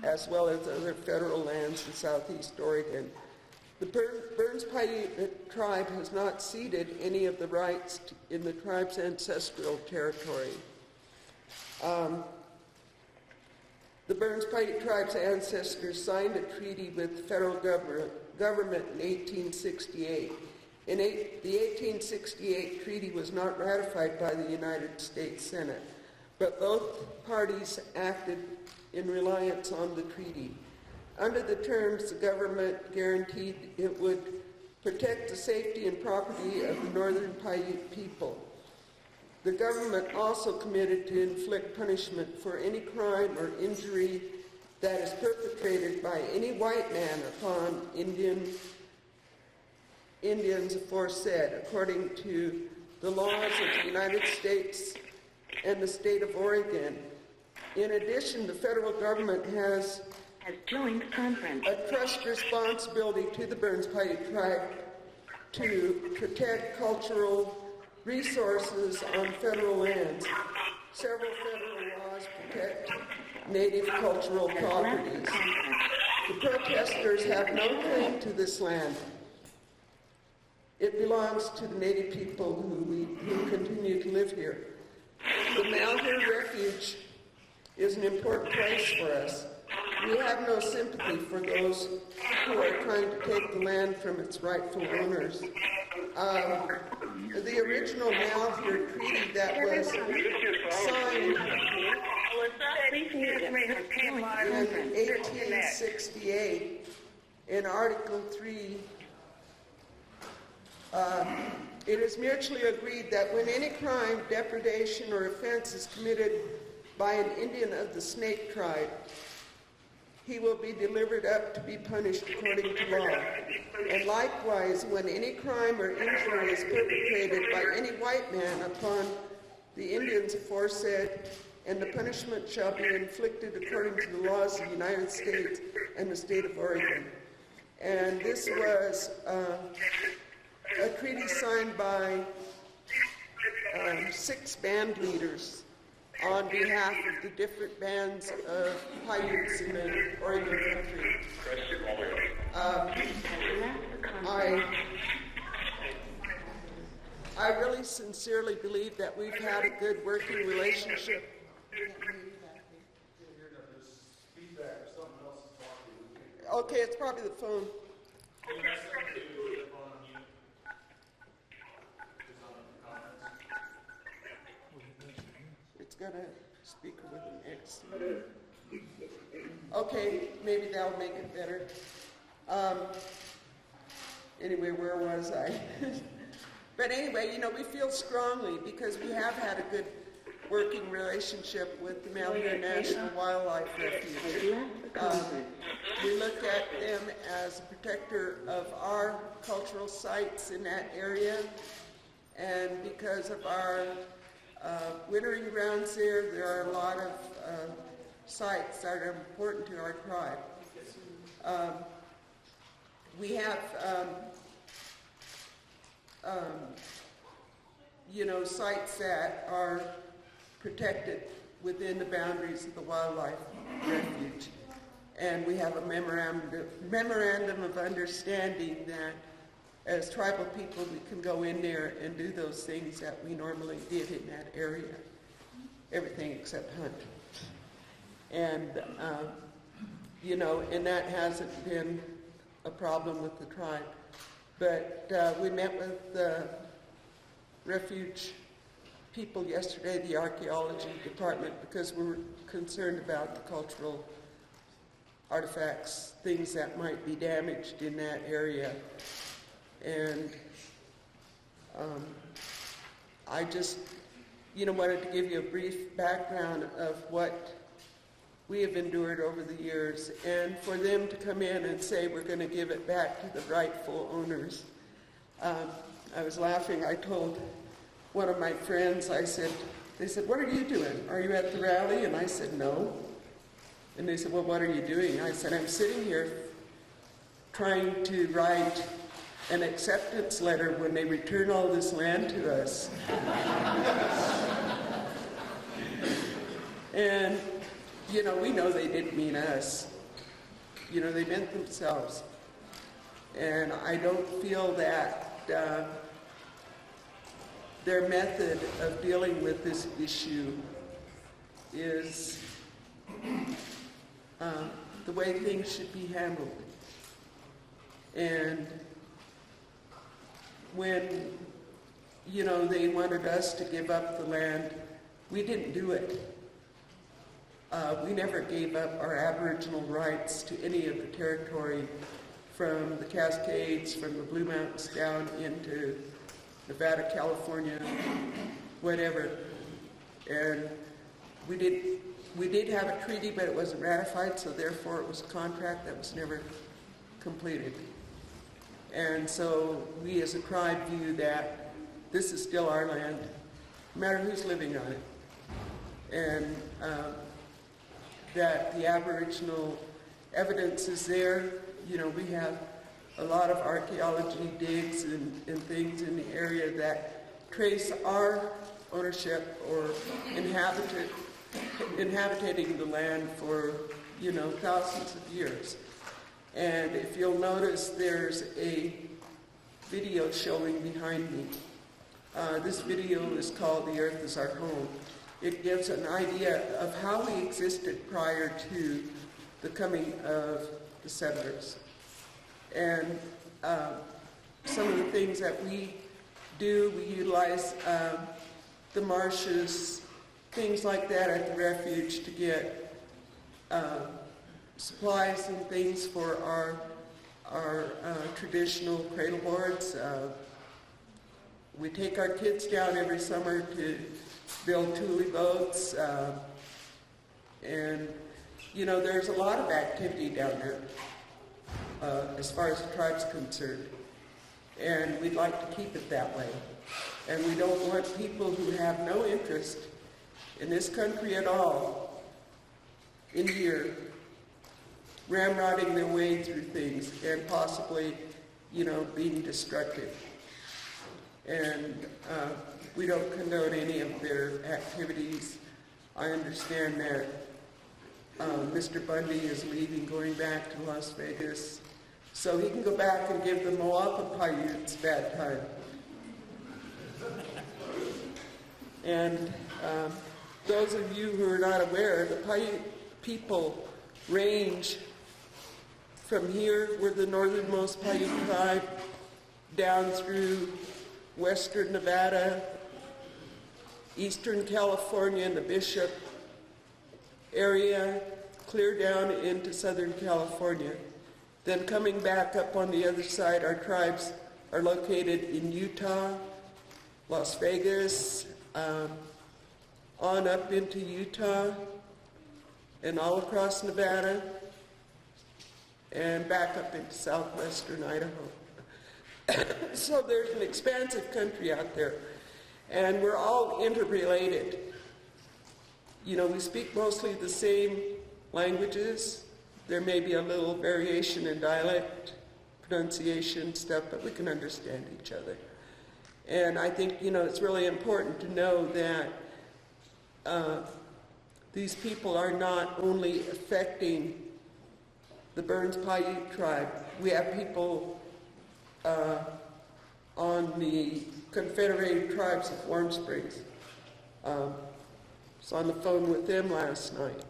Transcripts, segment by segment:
as well as other federal lands in southeast Oregon. The Burns-Paiute tribe has not ceded any of the rights in the tribe's ancestral territory. The Burns-Paiute tribe's ancestors signed a treaty with the federal government in 1868. The 1868 treaty was not ratified by the United States Senate, but both parties acted in reliance on the treaty. Under the terms, the government guaranteed it would protect the safety and property of the Northern Paiute people. The government also committed to inflict punishment for any crime or injury that is perpetrated by any white man upon Indians aforesaid, according to the laws of the United States and the state of Oregon. In addition, the federal government has joined the conference. A trust responsibility to the Burns-Paiute tribe to protect cultural resources on federal lands. Several federal laws protect native cultural properties. The protesters have no claim to this land. It belongs to the native people who continue to live here. The Malheur Refuge is an important place for us. We have no sympathy for those who are trying to take the land from its rightful owners. The original Malheur Treaty that was signed in 1868 in Article 3, it is mutually agreed that when any crime, depredation, or offense is committed by an Indian of the Snake tribe, he will be delivered up to be punished according to law. And likewise, when any crime or injury is perpetrated by any white man upon the Indians aforesaid, and the punishment shall be inflicted according to the laws of the United States and the state of Oregon. And this was a treaty signed by 6 band leaders on behalf of the different bands of Paiutes in the Oregon country. I really sincerely believe that we've had a good working relationship. Okay, it's probably the phone. It's got a speaker with an X. Okay, maybe that'll make it better. Anyway, where was I? But anyway, we feel strongly because we have had a good working relationship with the Malheur National Wildlife Refuge. We look at them as a protector of our cultural sites in that area, and because of our wintering grounds there are a lot of sites that are important to our tribe. We have sites that are protected within the boundaries of the wildlife refuge. And we have a memorandum of understanding that as tribal people we can go in there and do those things that we normally did in that area. Everything except hunt. And, and that hasn't been a problem with the tribe. But we met with the refuge people yesterday, the archaeology department, because we're concerned about the cultural artifacts, things that might be damaged in that area. And I just, wanted to give you a brief background of what we have endured over the years, and for them to come in and say we're going to give it back to the rightful owners. I was laughing. I told one of my friends, they said, what are you doing? Are you at the rally? And I said, no. And they said, well, what are you doing? I said, I'm sitting here trying to write an acceptance letter when they return all this land to us. And you know, we know they didn't mean us. You know, they meant themselves. And I don't feel that their method of dealing with this issue is the way things should be handled. And when, you know, they wanted us to give up the land, we didn't do it. We never gave up our Aboriginal rights to any of the territory from the Cascades, from the Blue Mountains down into Nevada, California, whatever. And we did have a treaty, but it wasn't ratified, so therefore it was a contract that was never completed. And so we as a tribe view that this is still our land, no matter who's living on it. And that the Aboriginal evidence is there. You know, we have a lot of archaeology digs and things in the area that trace our ownership or inhabiting the land for, you know, thousands of years. And if you'll notice, there's a video showing behind me. This video is called "The Earth is Our Home." It gives an idea of how we existed prior to the coming of the settlers. And some of the things that we do, we utilize the marshes, things like that at the refuge to get supplies and things for our traditional cradle boards. We take our kids down every summer to build tule boats, and you know, there's a lot of activity down there as far as the tribe's concerned, and we'd like to keep it that way. And we don't want people who have no interest in this country at all in here ramrodding their way through things and possibly, you know, being destructive. And we don't condone any of their activities. I understand that Mr. Bundy is leaving, going back to Las Vegas, so he can go back and give the Moapa Paiutes bad time. And those of you who are not aware, the Paiute people range from here, we're the northernmost Paiute tribe, down through western Nevada, eastern California and the Bishop area, clear down into southern California. Then coming back up on the other side, our tribes are located in Utah, Las Vegas, on up into Utah, and all across Nevada, and back up into southwestern Idaho. So there's an expansive country out there, and we're all interrelated. You know, we speak mostly the same languages. There may be a little variation in dialect, pronunciation, stuff, but we can understand each other. And I think, you know, it's really important to know that these people are not only affecting the Burns Paiute tribe. We have people on the Confederated Tribes of Warm Springs. I was on the phone with them last night,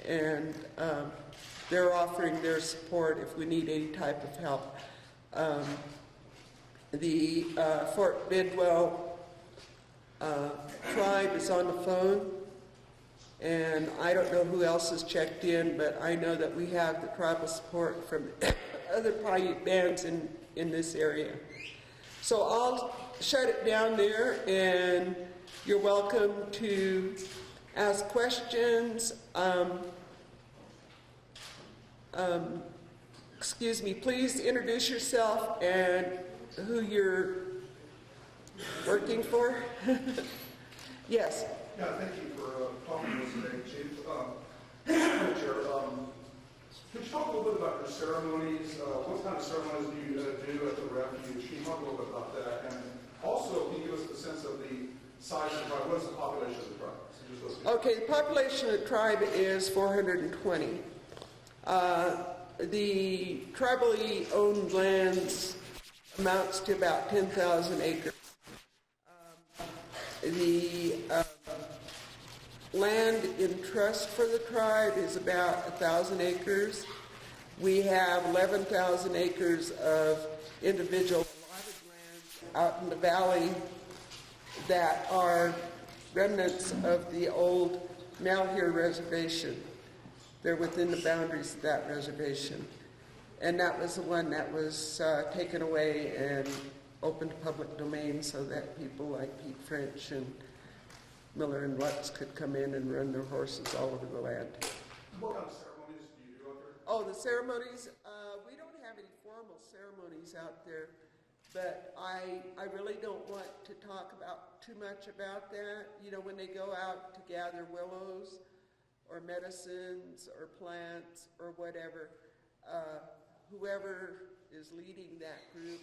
and they're offering their support if we need any type of help. The Fort Bidwell tribe is on the phone, and I don't know who else has checked in, but I know that we have the tribal support from other Paiute bands in this area. So I'll shut it down there, and you're welcome to ask questions. Excuse me, please introduce yourself and who you're working for. Yes. Yeah, thank you for talking to us today, Chief. Chair, could you talk a little bit about your ceremonies? What kind of ceremonies do you do at the refuge? Can you talk a little bit about that? And also, can you give us a sense of the size of the tribe? What is the population of the tribe? who's listening? Okay, the population of the tribe is 420. The tribally owned lands amounts to about 10,000 acres. The land in trust for the tribe is about 1,000 acres. We have 11,000 acres of individual allotted lands out in the valley that are remnants of the old Malheur Reservation. They're within the boundaries of that reservation. And that was the one that was taken away and open to public domain so that people like Pete French and Miller and Lutz could come in and run their horses all over the land. What kind of ceremonies do you do out there? Oh, the ceremonies? We don't have any formal ceremonies out there, but I really don't want to talk about too much about that. You know, when they go out to gather willows or medicines or plants or whatever, whoever is leading that group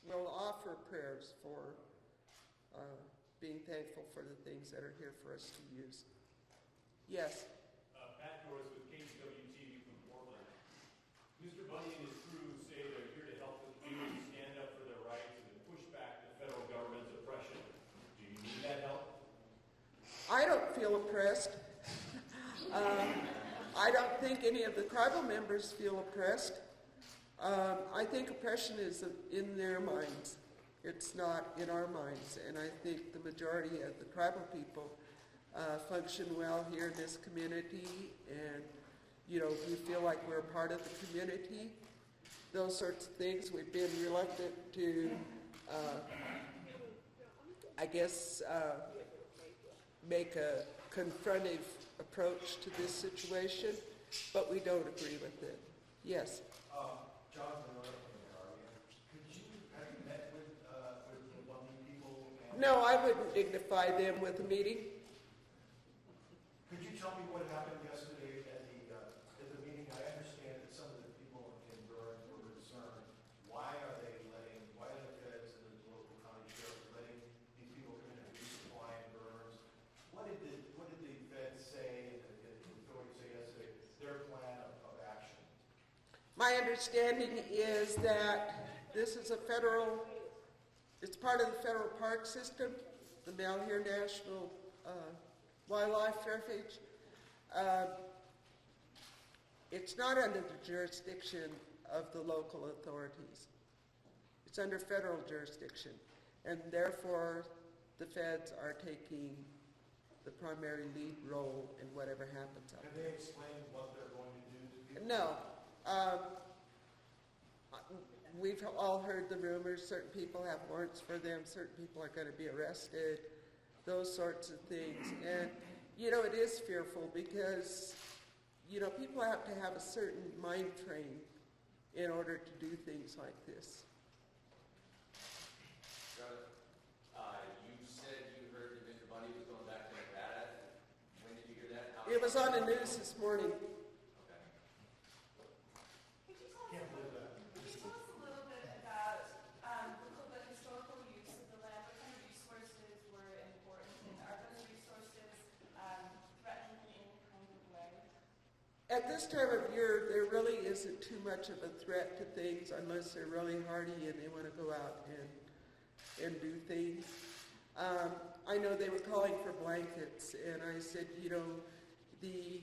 will offer prayers for being thankful for the things that are here for us to use. Yes? Pat Norris with KWTV from Portland. Mr. Bundy and his crew say they're here to help the community stand up for their rights and to push back the federal government's oppression. Do you need that help? I don't feel oppressed. I don't think any of the tribal members feel oppressed. I think oppression is in their minds. It's not in our minds. And I think the majority of the tribal people function well here in this community. And, you know, we feel like we're a part of the community. Those sorts of things. We've been reluctant to, make a confrontive approach to this situation, but we don't agree with it. Yes? Jonathan, have you met with the Bundy people? No, I wouldn't dignify them with a meeting. Could you tell me what happened yesterday at the meeting? I understand that some of the people in Burns were concerned. Why are the feds and the local county sheriff letting these people come in and resupply in Burns? What did the feds say and the authorities say yesterday? Their plan of action? My understanding is that this is it's part of the federal park system, the Malheur National Wildlife Refuge. It's not under the jurisdiction of the local authorities. It's under federal jurisdiction, and therefore the feds are taking the primary lead role in whatever happens out there. Can they explain what they're going to do to people? No. We've all heard the rumors. Certain people have warrants for them. Certain people are going to be arrested. Those sorts of things. And, you know, it is fearful because, you know, people have to have a certain mind frame in order to do things like this. You said you heard that Mr. Bundy was going back to Nevada. When did you hear that? It was on the news this morning. Could you tell us a little bit about the historical use of the land? What kind of resources were important, and are those resources threatened in any kind of way? At this time of year, there really isn't too much of a threat to things unless they're really hardy and they want to go out and do things. I know they were calling for blankets, and I said, you know, the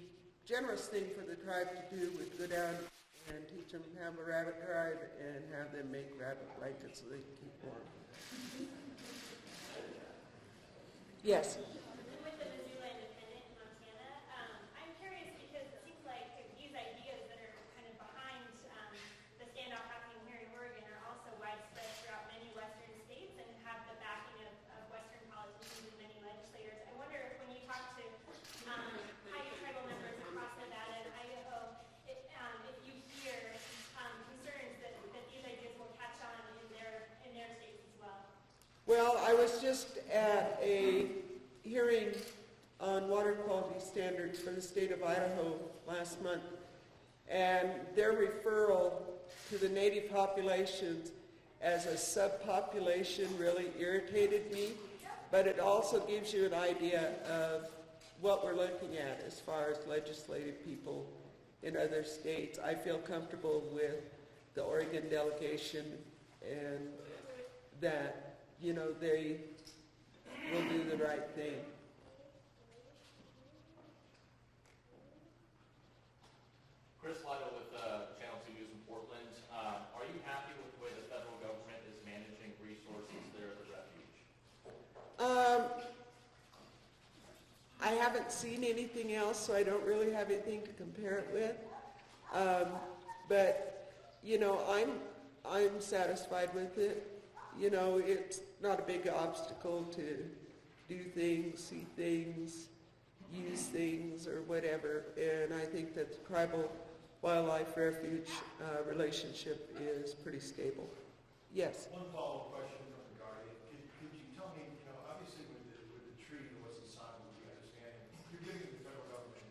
generous thing for the tribe to do would go down and teach them to have a rabbit tribe and have them make rabbit blankets so they can keep warm. Yes? With the Missoula Independent in Montana, I'm curious because it seems like these ideas that are kind of behind the standoff happening here in Oregon are also widespread throughout many western states and have the backing of western politicians and many legislators. I wonder if when you talk to Paiute tribal members across Nevada and Idaho, if you hear concerns that these ideas will catch on in their states as well. Well, I was just at a hearing on water quality standards for the state of Idaho last month, and their referral to the native populations as a subpopulation really irritated me, but it also gives you an idea of what we're looking at as far as legislative people in other states. I feel comfortable with the Oregon delegation and that, you know, they will do the right thing. Chris Lytle with Channel 2 News in Portland. Are you happy with the way the federal government is managing resources there at the refuge? I haven't seen anything else, so I don't really have anything to compare it with. But you know, I'm satisfied with it. You know, it's not a big obstacle to do things, see things, use things, or whatever. And I think that the tribal wildlife refuge relationship is pretty stable. Yes. One follow-up question from the Guardian. Could you tell me, you know, obviously with the treaty that wasn't signed with the understanding, you're giving the federal government,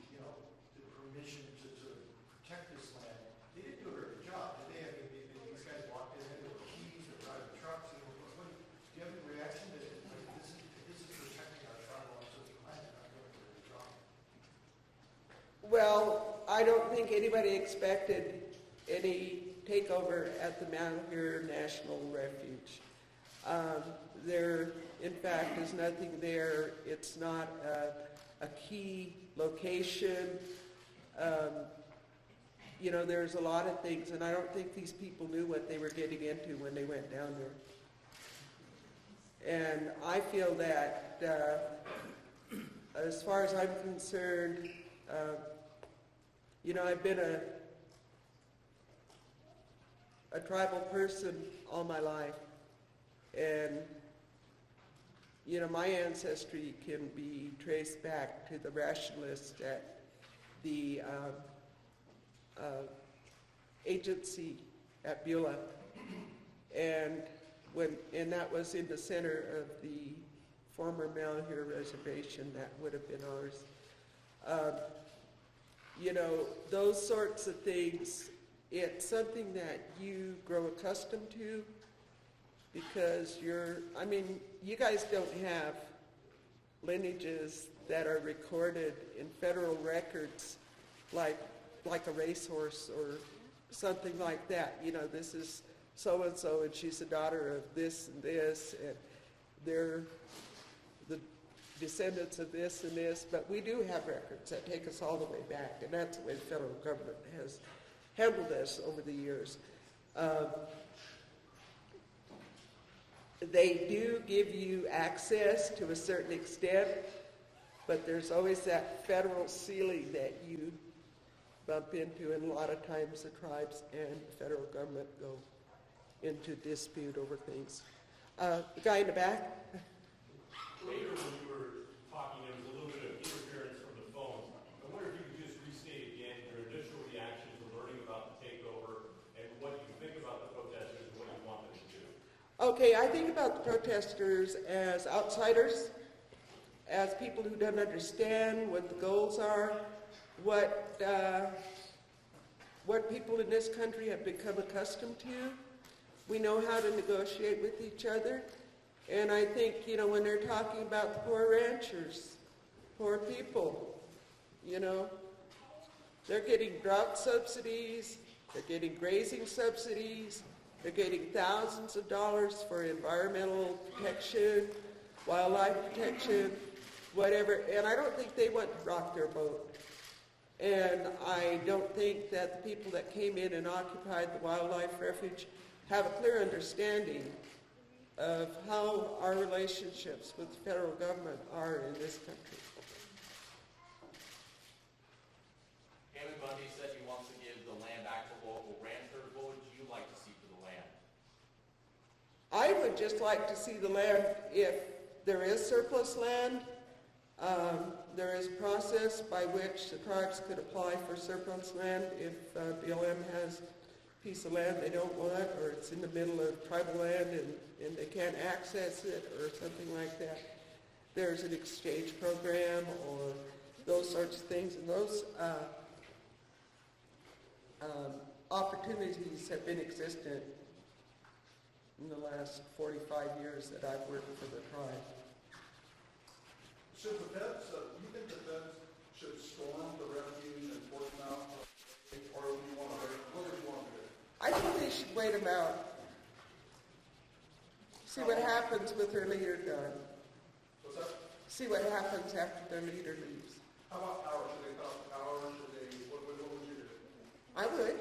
you know, the permission to sort of protect this land. They didn't do a very good job. Did they? I mean, these guys walked in, there were keys, they're driving trucks. And do you have any reaction to like, this is protecting our tribal ancestral land? They're not doing a very good job. Well, I don't think anybody expected any takeover at the Malheur National Refuge. There, in fact, is nothing there. It's not a key location. You know, there's a lot of things, and I don't think these people knew what they were getting into when they went down there. And I feel that, as far as I'm concerned, you know, I've been a tribal person all my life, and you know, my ancestry can be traced back to the rationalists at the agency at Beulah, and that was in the center of the former Malheur Reservation. That would have been ours. You know, those sorts of things, it's something that you grow accustomed to because I mean, you guys don't have lineages that are recorded in federal records like a racehorse or something like that. You know, this is so-and-so and she's the daughter of this and this, and they're the descendants of this and this, but we do have records that take us all the way back, and that's the way the federal government has handled this over the years. They do give you access to a certain extent, but there's always that federal ceiling that you bump into, and a lot of times the tribes and the federal government go into dispute over things. The guy in the back? Later when you were talking, there was a little bit of interference from the phone. I wonder if you could just restate again your initial reaction to learning about the takeover and what you think about the protesters and what you want them to do. Okay, I think about the protesters as outsiders, as people who don't understand what the goals are, what people in this country have become accustomed to. We know how to negotiate with each other. And I think, you know, when they're talking about the poor ranchers, poor people, you know, they're getting drought subsidies, they're getting grazing subsidies, they're getting thousands of dollars for environmental protection, wildlife protection, whatever. And I don't think they want to rock their boat. And I don't think that the people that came in and occupied the wildlife refuge have a clear understanding of how our relationships with the federal government are in this country. Hammond Bundy said he wants to give the land back to local ranchers. What would you like to see for the land? I would just like to see the land, if there is surplus land, there is a process by which the tribes could apply for surplus land if BLM has a piece of land they don't want, or it's in the middle of tribal land and they can't access it or something like that. There's an exchange program or those sorts of things, and those opportunities have been existent in the last 45 years that I've worked for the tribe. So the feds, you wait them out. See what happens with their leader gone. What's that? See what happens after their leader leaves. How about power? Should they cut off the power? Should they, what would you do? I would.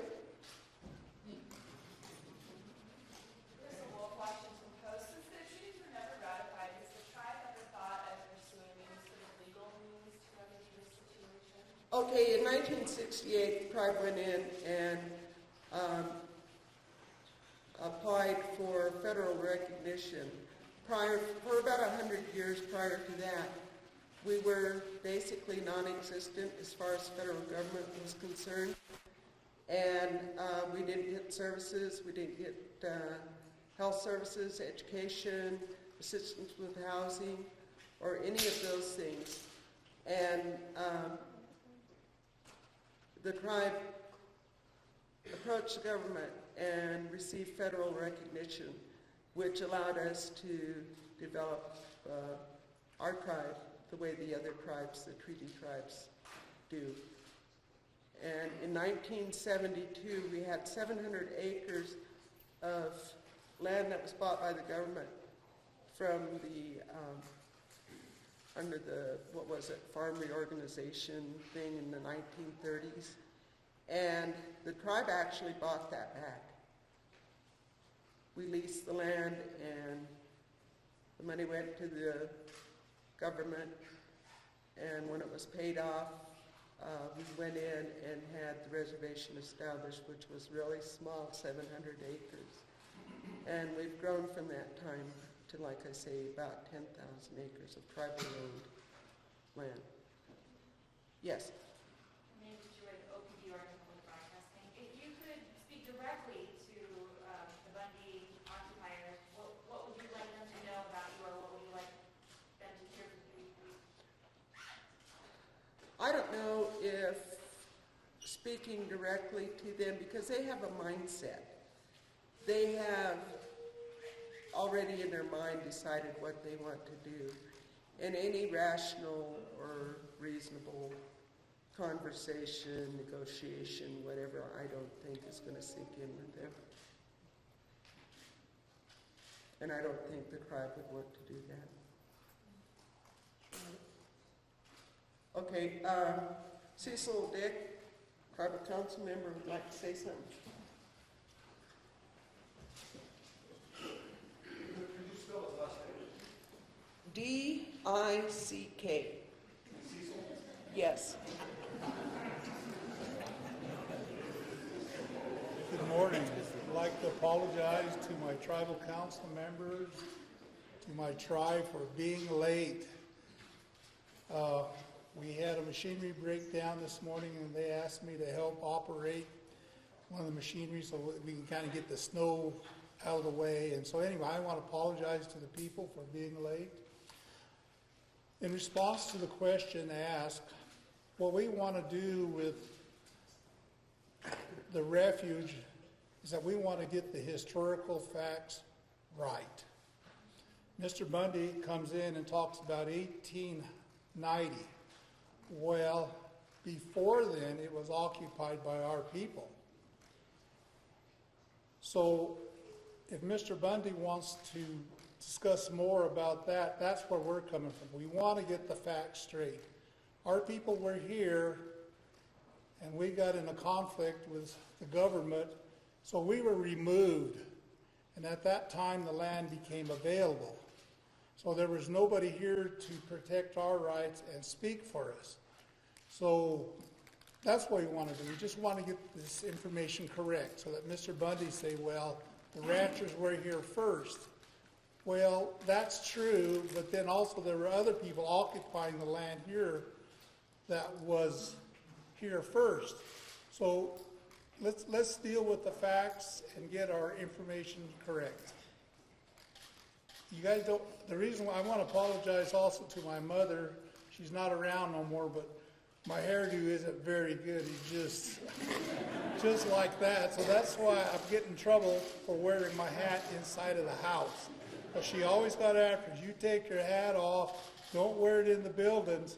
There's a Wolf Washington Post. Since the treaties were never ratified, has the tribe ever thought of pursuing any sort of legal means to remedy this situation? Okay, in 1968, the tribe went in and applied for federal recognition. For about 100 years prior to that, we were basically non-existent as far as federal government was concerned. And we didn't get services, we didn't get health services, education, assistance with housing, or any of those things. And the tribe approached the government and received federal recognition, which allowed us to develop our tribe the way the other tribes, the treaty tribes, do. And in 1972, we had 700 acres of land that was bought by the government from the, under the, what was it, farm reorganization thing in the 1930s. And the tribe actually bought that back. We leased the land and the money went to the government, and when it was paid off, we went in and had the reservation established, which was really small, 700 acres. And we've grown from that time to, like I say, about 10,000 acres of tribally owned land. Yes? Maybe to write the OPD article with broadcasting. If you could speak directly to the Bundy occupiers, what would you like them to know about you, or what would you like them to hear from you? I don't know if speaking directly to them, because they have a mindset. They have already in their mind decided what they want to do. And any rational or reasonable conversation, negotiation, whatever, I don't think is going to sink in with them. And I don't think the tribe would want to do that. Okay, Cecil Dick, tribal council member, would like to say something. Could you spell his last name? D-I-C-K. Cecil? Yes. Good morning. I'd like to apologize to my tribal council members, to my tribe for being late. We had a machinery breakdown this morning and they asked me to help operate one of the machinery so we can kind of get the snow out of the way. And so anyway, I want to apologize to the people for being late. In response to the question asked, what we want to do with the refuge is that we want to get the historical facts right. Mr. Bundy comes in and talks about 1890. Well, before then, it was occupied by our people. So if Mr. Bundy wants to discuss more about that, that's where we're coming from. We want to get the facts straight. Our people were here, and we got in a conflict with the government, so we were removed. And at that time, the land became available. So there was nobody here to protect our rights and speak for us. So that's what we want to do. We just want to get this information correct so that Mr. Bundy say, well, the ranchers were here first. Well, that's true, but then also there were other people occupying the land here that was here first. So let's deal with the facts and get our information correct. You guys don't, the reason why I want to apologize also to my mother, she's not around no more, but my hairdo isn't very good. He's just like that. So that's why I'm getting in trouble for wearing my hat inside of the house. But she always got after us. You take your hat off. Don't wear it in the buildings.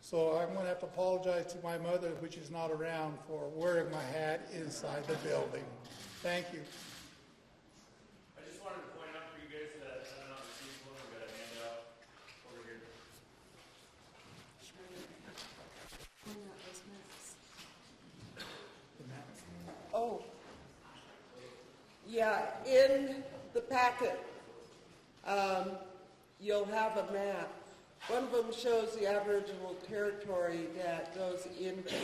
So I'm going to have to apologize to my mother, which is not around, for wearing my hat inside the building. Thank you. Yeah, in the packet, you'll have a map. One of them shows the Aboriginal territory that goes into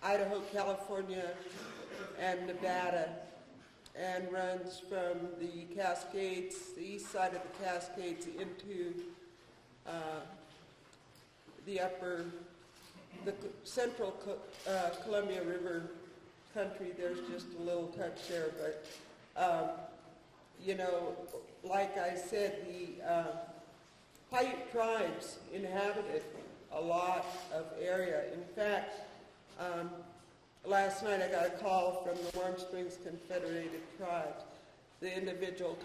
Idaho, California, and Nevada, and runs from the Cascades, the east side of the Cascades, into the central Columbia River country. There's just a little touch there, but you know, like I said, the Paiute tribes inhabited a lot of area. In fact, last night I got a call from the Warm Springs Confederated Tribes. The individual